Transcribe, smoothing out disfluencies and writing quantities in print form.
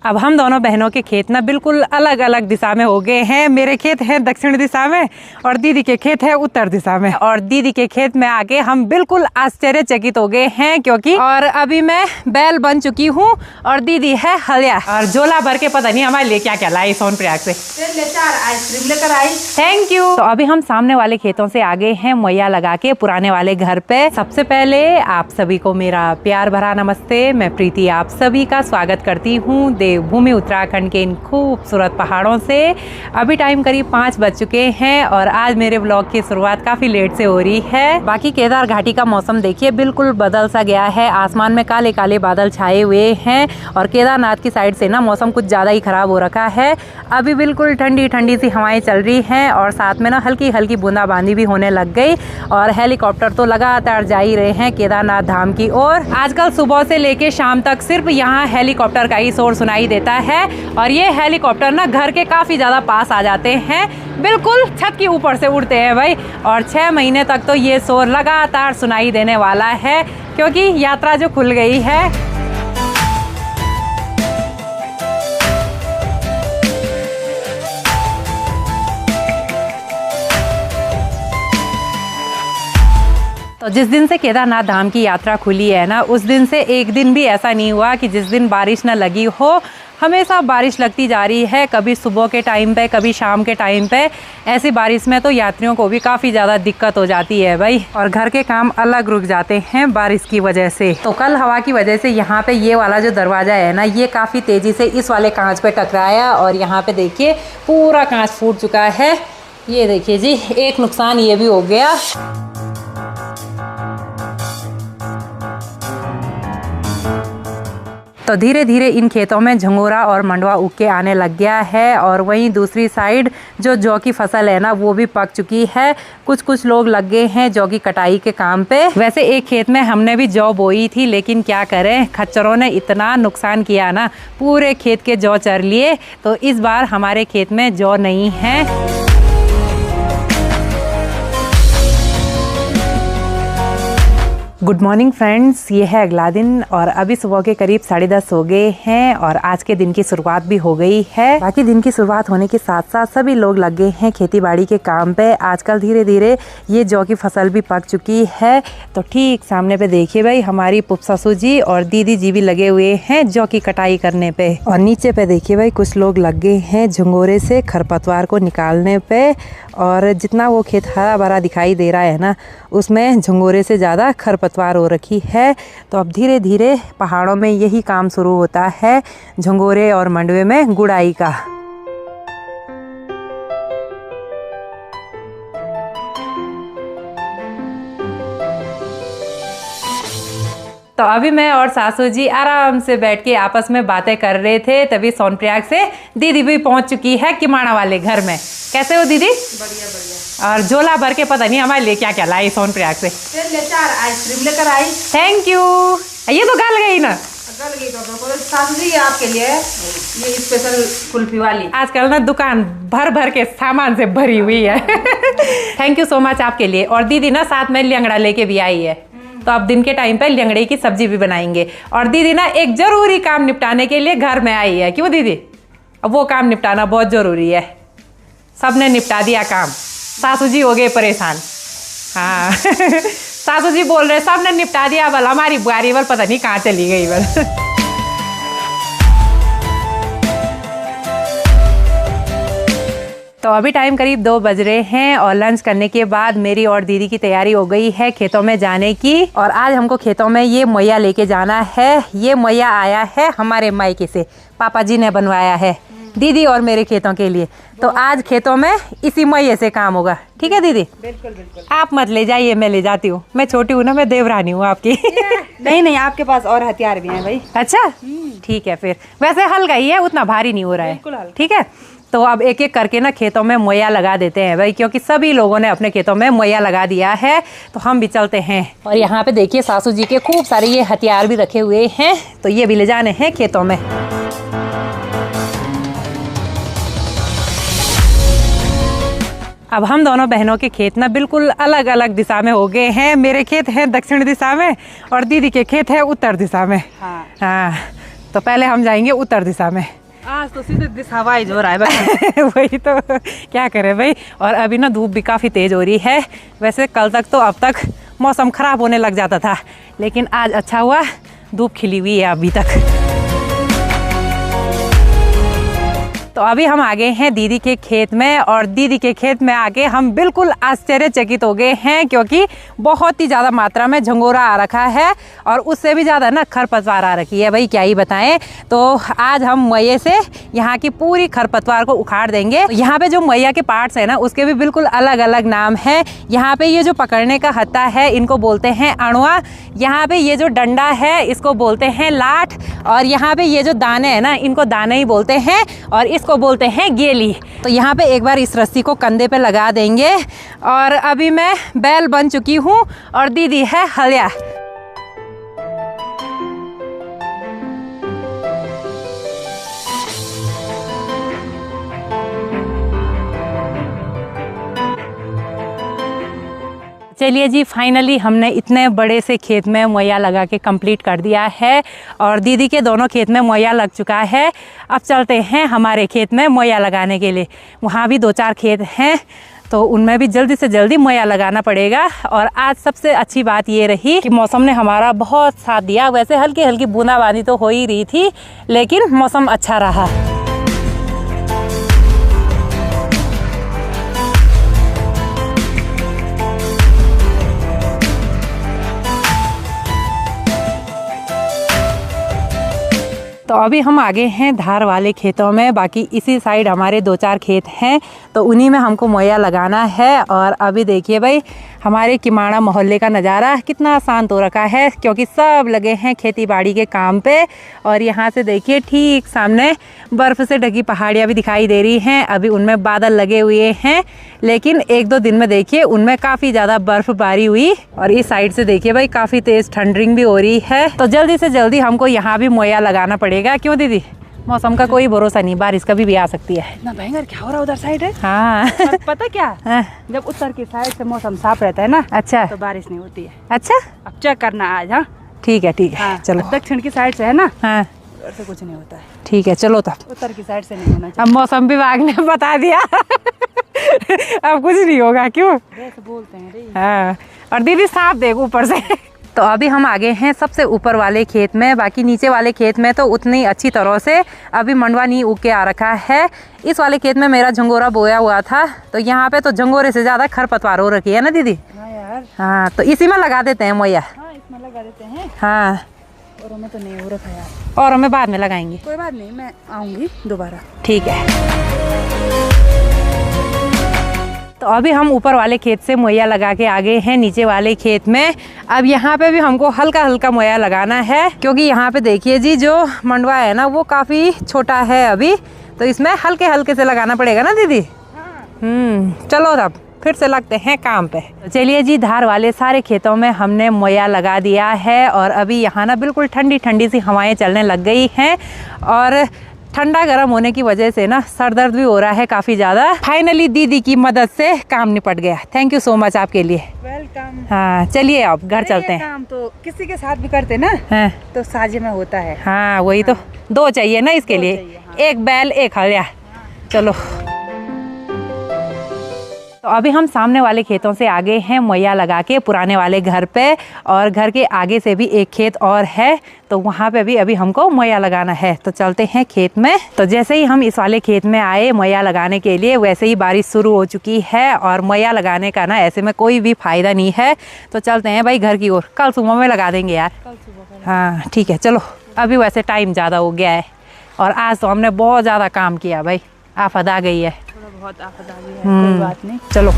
अब हम दोनों बहनों के खेत ना बिल्कुल अलग अलग दिशा में हो गए हैं। मेरे खेत है दक्षिण दिशा में और दीदी के खेत है उत्तर दिशा में। और दीदी के खेत में आके हम बिल्कुल आश्चर्यचकित हो गए हैं क्योंकि और अभी मैं बैल बन चुकी हूँ और दीदी है हलिया। और झोला भर के पता नहीं हमारे लिए क्या क्या लाई सोनप्रयाग से। आइसक्रीम लेकर आई। Thank you. तो अभी हम सामने वाले खेतों से आगे हैं मैया लगा के पुराने वाले घर पे। सबसे पहले आप सभी को मेरा प्यार भरा नमस्ते। मैं प्रीति आप सभी का स्वागत करती हूँ देवभूमि उत्तराखंड के इन खूबसूरत पहाड़ों से। अभी टाइम करीब 5 बज चुके हैं और आज मेरे ब्लॉग की शुरुआत काफी लेट से हो रही है। बाकी केदार घाटी का मौसम देखिए बिल्कुल बदल सा गया है। आसमान में काले काले बादल छाए हुए हैं और केदारनाथ की साइड से ना मौसम कुछ ज्यादा ही खराब हो रखा है। अभी बिल्कुल ठंडी ठंडी सी हवाएं चल रही हैं और साथ में ना हल्की हल्की बूंदाबांदी भी होने लग गई और हेलीकॉप्टर तो लगातार जा ही रहे हैं केदारनाथ धाम की ओर। आजकल सुबह से लेके शाम तक सिर्फ यहाँ हेलीकॉप्टर का ही शोर सुनाई देता है और ये हेलीकॉप्टर ना घर के काफी ज्यादा पास आ जाते हैं, बिल्कुल छत के ऊपर से उड़ते हैं भाई। और 6 महीने तक तो ये शोर लगातार सुनाई देने वाला है क्योंकि यात्रा जो खुल गई है। तो जिस दिन से केदारनाथ धाम की यात्रा खुली है ना, उस दिन से एक दिन भी ऐसा नहीं हुआ कि जिस दिन बारिश न लगी हो। हमेशा बारिश लगती जा रही है, कभी सुबह के टाइम पे कभी शाम के टाइम पे। ऐसी बारिश में तो यात्रियों को भी काफ़ी ज़्यादा दिक्कत हो जाती है भाई और घर के काम अलग रुक जाते हैं बारिश की वजह से। तो कल हवा की वजह से यहाँ पे ये वाला जो दरवाज़ा है ना, ये काफ़ी तेज़ी से इस वाले कांच पे टकराया और यहाँ पे देखिए पूरा कांच फूट चुका है। ये देखिए जी, एक नुकसान ये भी हो गया। तो धीरे धीरे इन खेतों में झंगोरा और मंडवा उग के आने लग गया है और वहीं दूसरी साइड जो जौ की फसल है ना, वो भी पक चुकी है। कुछ लोग लग गए हैं जौ की कटाई के काम पे। वैसे एक खेत में हमने भी जौ बोई थी, लेकिन क्या करें, खच्चरों ने इतना नुकसान किया ना, पूरे खेत के जौ चर लिए। तो इस बार हमारे खेत में जौ नहीं है। गुड मॉर्निंग फ्रेंड्स, ये है अगला दिन और अभी सुबह के करीब 10:30 हो गए हैं और आज के दिन की शुरुआत भी हो गई है। बाकी दिन की शुरुआत होने के साथ साथ सभी लोग लग गए हैं खेती बाड़ी के काम पे। आजकल धीरे धीरे ये जौ की फसल भी पक चुकी है। तो ठीक सामने पे देखिए भाई, हमारी पुप्पू जी और दीदी जी भी लगे हुए हैं जौ की कटाई करने पे। और नीचे पे देखिए भाई, कुछ लोग लग गए हैं झंगोरे से खरपतवार को निकालने पे। और जितना वो खेत हरा भरा दिखाई दे रहा है ना, उसमें झंगोरे से ज़्यादा खरपतवार हो रखी है। तो अब धीरे धीरे पहाड़ों में यही काम शुरू होता है, झंगोरे और मंडवे में गुड़ाई का। तो अभी मैं और सासू जी आराम से बैठ के आपस में बातें कर रहे थे, तभी सोनप्रयाग से दीदी भी पहुंच चुकी है किमाड़ा वाले घर में। कैसे हो दीदी? बढ़िया बढ़िया। और झोला भर के पता नहीं हमारे लिए क्या क्या लाई सोनप्रयाग से। आइसक्रीम लेकर आई। Thank you. ये तो गल गई ना। गल गई तो सासू जी आपके लिए ये स्पेशल कुल्फी वाली। आजकल ना दुकान भर भर के सामान से भरी हुई है। थैंक यू सो मच आपके लिए। और दीदी ना साथ में ल्यांगड़ा लेके भी आई है, तो अब दिन के टाइम पे ल्यांगड़े की सब्जी भी बनाएंगे। और दीदी ना एक जरूरी काम निपटाने के लिए घर में आई है। क्यों दीदी? अब वो काम निपटाना बहुत जरूरी है। सबने निपटा दिया काम, सासू जी हो गए परेशान। हाँ सासू जी बोल रहे सबने निपटा दिया, बल हमारी बुआरी बल पता नहीं कहाँ चली गई बल। तो अभी टाइम करीब 2 बज रहे हैं और लंच करने के बाद मेरी और दीदी की तैयारी हो गई है खेतों में जाने की। और आज हमको खेतों में ये मैया लेके जाना है। ये मैया आया है हमारे मायके से, पापा जी ने बनवाया है दीदी और मेरे खेतों के लिए। तो आज खेतों में इसी मैये से काम होगा। ठीक है दीदी? बिल्कुल बिल्कुल। आप मत ले जाइए, मैं ले जाती हूँ। मैं छोटी हूँ ना, मैं देवरानी हूँ आपकी। नहीं, आपके पास और हथियार भी हैं भाई। अच्छा ठीक है, फिर वैसे हल्का ही है, उतना भारी नहीं हो रहा है। ठीक है, तो अब एक एक करके ना खेतों में मैया लगा देते हैं भाई, क्योंकि सभी लोगों ने अपने खेतों में मैया लगा दिया है। तो हम भी चलते हैं। और यहाँ पे देखिए सासू जी के खूब सारे ये हथियार भी रखे हुए हैं, तो ये भी ले जाने हैं खेतों में। अब हम दोनों बहनों के खेत ना बिल्कुल अलग अलग दिशा में हो गए हैं। मेरे खेत हैं दक्षिण दिशा में और दीदी के खेत है उत्तर दिशा में। हाँ। हाँ, तो पहले हम जाएंगे उत्तर दिशा में। आज तो सीधे दिशा वाइज हो रहा है भाई। वही तो क्या करें भाई। और अभी ना धूप भी काफ़ी तेज़ हो रही है। वैसे कल तक तो अब तक मौसम ख़राब होने लग जाता था, लेकिन आज अच्छा हुआ धूप खिली हुई है अभी तक। तो अभी हम आ गए हैं दीदी के खेत में, और दीदी के खेत में आके हम बिल्कुल आश्चर्यचकित हो गए हैं, क्योंकि बहुत ही ज़्यादा मात्रा में झंगोरा आ रखा है और उससे भी ज़्यादा ना खरपतवार आ रखी है भाई, क्या ही बताएं। तो आज हम मैये से यहाँ की पूरी खरपतवार को उखाड़ देंगे। यहाँ पे जो मैया के पार्ट्स हैं ना, उसके भी बिल्कुल अलग अलग नाम हैं। यहाँ पे ये जो पकड़ने का हत्था है इनको बोलते हैं अणुआ, यहाँ पे ये जो डंडा है इसको बोलते हैं लाठ, और यहाँ पे ये जो दाने हैं ना इनको दाने ही बोलते हैं, और इसको बोलते हैं गेली। तो यहाँ पे एक बार इस रस्सी को कंधे पे लगा देंगे। और अभी मैं बैल बन चुकी हूँ और दीदी है हलिया। चलिए जी, फाइनली हमने इतने बड़े से खेत में मैया लगा के कंप्लीट कर दिया है, और दीदी के दोनों खेत में मैया लग चुका है। अब चलते हैं हमारे खेत में मैया लगाने के लिए। वहाँ भी 2-4 खेत हैं, तो उनमें भी जल्दी से जल्दी मैया लगाना पड़ेगा। और आज सबसे अच्छी बात ये रही कि मौसम ने हमारा बहुत साथ दिया। वैसे हल्की हल्की बूंदाबांदी तो हो ही रही थी, लेकिन मौसम अच्छा रहा। तो अभी हम आगे हैं धार वाले खेतों में। बाकी इसी साइड हमारे 2-4 खेत हैं, तो उन्हीं में हमको मैया लगाना है। और अभी देखिए भाई, हमारे किमाड़ा मोहल्ले का नज़ारा कितना शांत हो रखा है, क्योंकि सब लगे हैं खेती बाड़ी के काम पे। और यहाँ से देखिए ठीक सामने बर्फ़ से ढकी पहाड़ियाँ भी दिखाई दे रही हैं। अभी उनमें बादल लगे हुए हैं, लेकिन 1-2 दिन में देखिए उनमें काफ़ी ज़्यादा बर्फ़बारी हुई। और इस साइड से देखिए भाई काफ़ी तेज़ ठंडरिंग भी हो रही है। तो जल्दी से जल्दी हमको यहाँ भी मैया लगाना पड़ेगा। क्यों दीदी? मौसम का कोई भरोसा नहीं, बारिश कभी भी आ सकती है ना। भयंकर क्या हो रहा है उधर साइड है। हाँ पता क्या, जब उत्तर की साइड से मौसम साफ रहता है ना, अच्छा, तो बारिश नहीं होती है। अच्छा, अब चेक करना आज। हाँ ठीक है ठीक है। हाँ, चलो। दक्षिण की साइड से है ना, हाँ उधर से कुछ नहीं होता है। ठीक है, चलो तब। उत्तर की साइड से नहीं होना अब मौसम विभाग ने बता दिया अब कुछ नहीं होगा। क्यों? चाहिए, बोलते हैं रे। हाँ, और दीदी साफ देखो ऊपर से। तो अभी हम आगे हैं सबसे ऊपर वाले खेत में। बाकी नीचे वाले खेत में तो उतनी अच्छी तरह से अभी मंडवा नहीं उग के आ रखा है। इस वाले खेत में मेरा झंगोरा बोया हुआ था, तो यहाँ पे तो झंगोरे से ज़्यादा खरपतवार हो रखी है ना दीदी। हाँ यार। हाँ, तो इसी में लगा देते हैं मैया। हाँ, इसमें लगा देते हैं। हाँ, और हमें तो नहीं हो रखा यार। और हमें बाद में लगाएंगे। कोई बात नहीं, मैं आऊँगी दोबारा। ठीक है। तो अभी हम ऊपर वाले खेत से मैया लगा के आ गए हैं नीचे वाले खेत में। अब यहाँ पे भी हमको हल्का हल्का मैया लगाना है, क्योंकि यहाँ पे देखिए जी जो मंडवा है ना वो काफ़ी छोटा है अभी, तो इसमें हल्के हल्के से लगाना पड़ेगा ना दीदी। चलो तब फिर से लगते हैं काम पे। तो चलिए जी, धार वाले सारे खेतों में हमने मैया लगा दिया है, और अभी यहाँ ना बिल्कुल ठंडी ठंडी सी हवाएं चलने लग गई हैं, और ठंडा गर्म होने की वजह से ना सर दर्द भी हो रहा है काफ़ी ज़्यादा। फाइनली दीदी की मदद से काम निपट गया। थैंक यू सो मच आपके लिए। वेलकम। हाँ, चलिए अब घर चलते हैं। काम तो किसी के साथ भी करते ना, हाँ, तो साझे में होता है। हाँ वही तो, 2 चाहिए ना इसके लिए। हाँ। एक बैल एक हलिया। चलो। तो अभी हम सामने वाले खेतों से आगे हैं मैया लगा के पुराने वाले घर पे, और घर के आगे से भी एक खेत और है, तो वहाँ पे भी अभी हमको मैया लगाना है। तो चलते हैं खेत में। तो जैसे ही हम इस वाले खेत में आए मैया लगाने के लिए, वैसे ही बारिश शुरू हो चुकी है, और मैया लगाने का ना ऐसे में कोई भी फ़ायदा नहीं है। तो चलते हैं भाई घर की ओर। कल सुबह में लगा देंगे यार। कल सुबह। हाँ ठीक है, चलो। अभी वैसे टाइम ज़्यादा हो गया है, और आज तो हमने बहुत ज़्यादा काम किया भाई, आफत आ गई है। बहुत आफत आ गई है। कोई बात नहीं, चलो।